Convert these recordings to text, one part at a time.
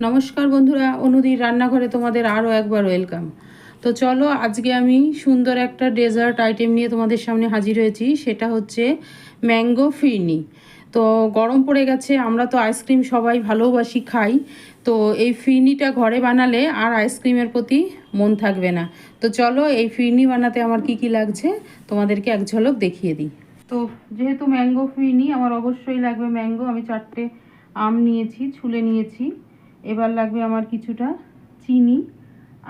নমস্কার বন্ধুরা, অনুদির রান্নাঘরে তোমাদের আরও একবার ওয়েলকাম। তো চলো, আজকে আমি সুন্দর একটা ডেজার্ট আইটেম নিয়ে তোমাদের সামনে হাজির হয়েছি। সেটা হচ্ছে ম্যাঙ্গো ফিরনি। তো গরম পড়ে গেছে, আমরা তো আইসক্রিম সবাই ভালোবাসি, খাই। তো এই ফিরনিটা ঘরে বানালে আর আইসক্রিমের প্রতি মন থাকবে না। তো চলো, এই ফিরনি বানাতে আমার কি কি লাগছে তোমাদেরকে এক ঝলক দেখিয়ে দিই। তো যেহেতু ম্যাঙ্গো ফিরনি, আমার অবশ্যই লাগবে ম্যাঙ্গো। আমি 4টে আম নিয়েছি, ছুলে নিয়েছি। এবার লাগবে আমার কিছুটা চিনি,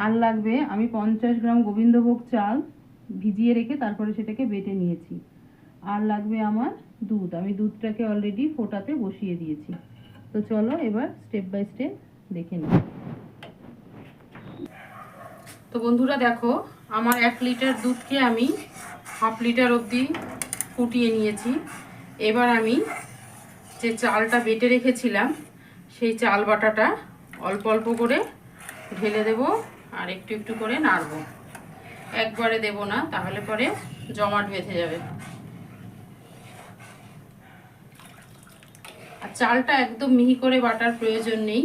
আর লাগবে আমি 50 গ্রাম গোবিন্দভোগ চাল ভিজিয়ে রেখে তারপরে সেটাকে বেটে নিয়েছি। আর লাগবে আমার দুধ, আমি দুধটাকে অলরেডি ফোটাতে বসিয়ে দিয়েছি। তো চলো এবার স্টেপ বাই স্টেপ দেখে নিই। তো বন্ধুরা দেখো, আমার 1 লিটার দুধকে আমি হাফ লিটার অবধি ফুটিয়ে নিয়েছি। এবার আমি যে চালটা বেটে রেখেছিলাম সেই চাল বাটাটা অল্প অল্প করে ঢেলে দেব, আর একটু একটু করে নাড়ব। একবারে দেব না, তাহলে পরে জমাট বেঁধে যাবে। আর চালটা একদম মিহি করে বাটার প্রয়োজন নেই,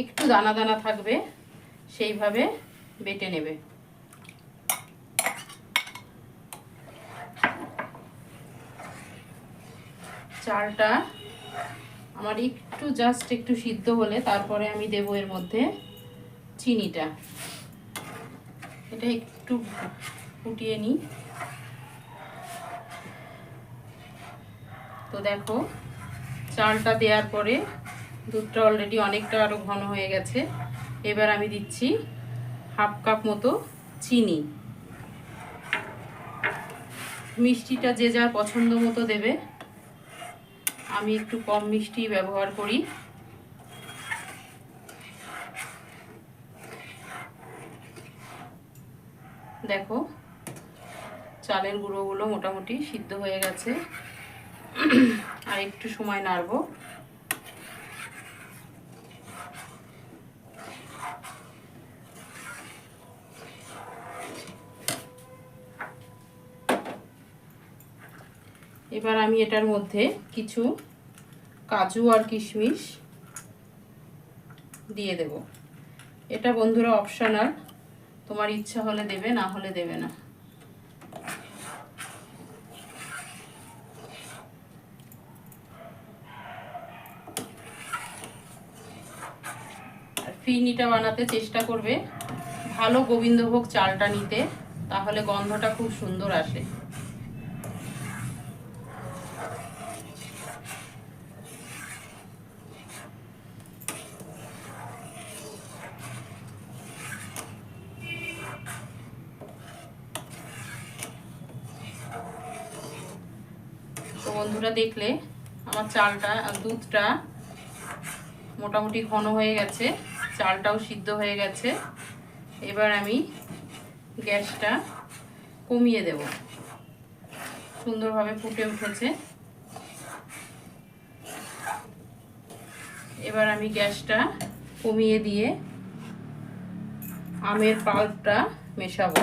একটু দানা দানা থাকবে, সেইভাবে বেটে নেবে। চালটা আমার একটু জাস্ট একটু সিদ্ধ হলে তারপরে আমি দেবো এর মধ্যে চিনিটা। এটা একটু ফুটিয়ে নিই। তো দেখো, চালটা দেওয়ার পরে দুধটা অলরেডি অনেকটা আরও ঘন হয়ে গেছে। এবার আমি দিচ্ছি হাফ কাপ মতো চিনি। মিষ্টিটা যে যার পছন্দ মতো দেবে, আমি একটু কম মিষ্টি ব্যবহার করি। দেখো, চালের গুঁড়োগুলো মোটামুটি সিদ্ধ হয়ে গেছে, আর একটু সময় নাড়ব। এবার আমি এটার মধ্যে কিছু কাজু আর কিশমিশ দিয়ে দেব। এটা বন্ধুরা অপশনাল, তোমার ইচ্ছা হলে দেবে, না হলে দেবে না। আর ফিরনিটা বানাতে চেষ্টা করবে ভালো গোবিন্দভোগ চালটা নিতে, তাহলে গন্ধটা খুব সুন্দর আসে। তো বন্ধুরা দেখলে আমার চালটা আর দুধটা মোটামুটি ঘন হয়ে গেছে, চালটাও সিদ্ধ হয়ে গেছে। এবার আমি গ্যাসটা কমিয়ে দেব। সুন্দরভাবে ফুটে উঠেছে। এবার আমি গ্যাসটা কমিয়ে দিয়ে আমের পাল্পটা মেশাবো।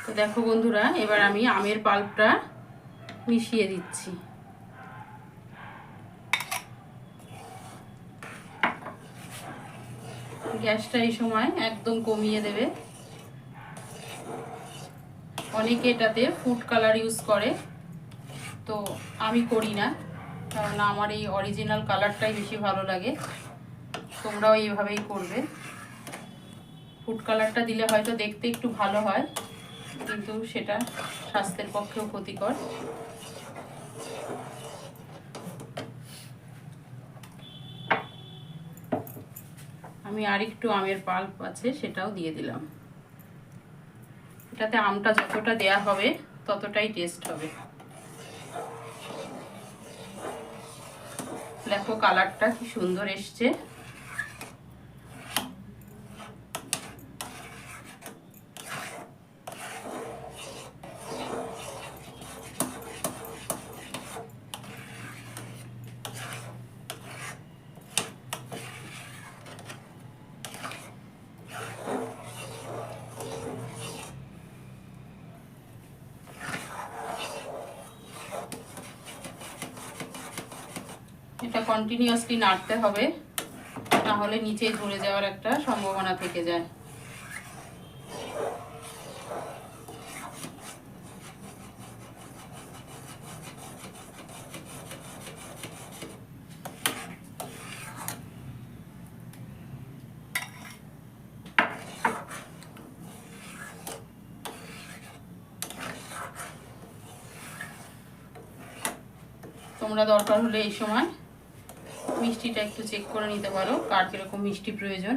তো দেখো বন্ধুরা, এবার আমি আমের পাল্পটা মিশিয়ে দিচ্ছি। গ্যাসটা এই সময় একদম কমিয়ে দেবে। অনেকে এটাতে ফুড কালার ইউজ করে, তো আমি করি না, কারণ আমার এই অরিজিনাল কালারটাই বেশি ভালো লাগে। তোমরাও এইভাবেই করবে। ফুড কালারটা দিলে হয়তো দেখতে একটু ভালো হয়, কিন্তু সেটা স্বাস্থ্যের পক্ষেও ক্ষতিকর। আমি আরেকটু আমের পাল্প আছে, সেটাও দিয়ে দিলাম। এটাতে আমটা যতটা দেয়া হবে ততটাই টেস্ট হবে। দেখো কালারটা কি সুন্দর এসছে। কন্টিনিউয়াসলি নাড়তে হবে, নাহলে নিচে ধরে যাওয়ার একটা সম্ভাবনা থেকে যায়। তোমরা দরকার হলে এই সময় মিষ্টিটা একটু চেক করে নিতে পারো, কার কিরকম মিষ্টি প্রয়োজন।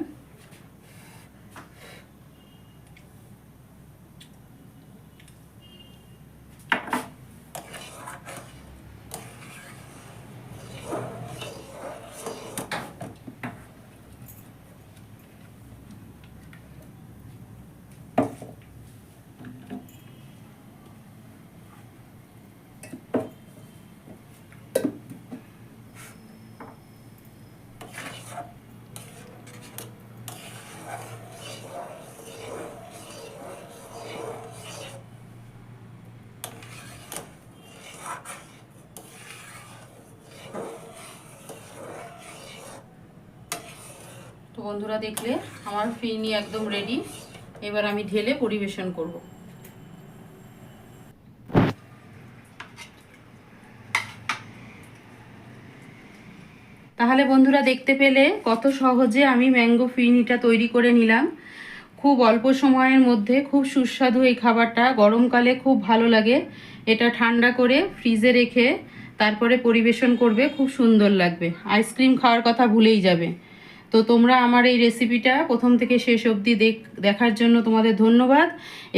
তো বন্ধুরা, দেখলে আমার ফিরনি একদম রেডি। এবার আমি ঢেলে পরিবেশন করব। তাহলে বন্ধুরা, দেখতে পেলে কত সহজে আমি ম্যাঙ্গো ফিরনিটা তৈরি করে নিলাম। খুব অল্প সময়ের মধ্যে খুব সুস্বাদু এই খাবারটা, গরমকালে খুব ভালো লাগে। এটা ঠান্ডা করে ফ্রিজে রেখে তারপরে পরিবেশন করবে, খুব সুন্দর লাগবে। আইসক্রিম খাওয়ার কথা ভুলেই যাবে। তো তোমরা আমার এই রেসিপিটা প্রথম থেকে শেষ অবধি দেখার জন্য তোমাদের ধন্যবাদ।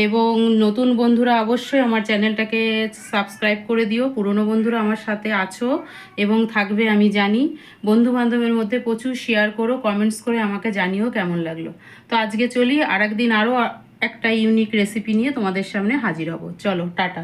এবং নতুন বন্ধুরা অবশ্যই আমার চ্যানেলটাকে সাবস্ক্রাইব করে দিও। পুরনো বন্ধুরা আমার সাথে আছো এবং থাকবে আমি জানি। বন্ধু বান্ধবের মধ্যে প্রচুর শেয়ার করো, কমেন্টস করে আমাকে জানিও কেমন লাগলো। তো আজকে চলি, আরেকদিন আরও একটা ইউনিক রেসিপি নিয়ে তোমাদের সামনে হাজির হব। চলো, টাটা।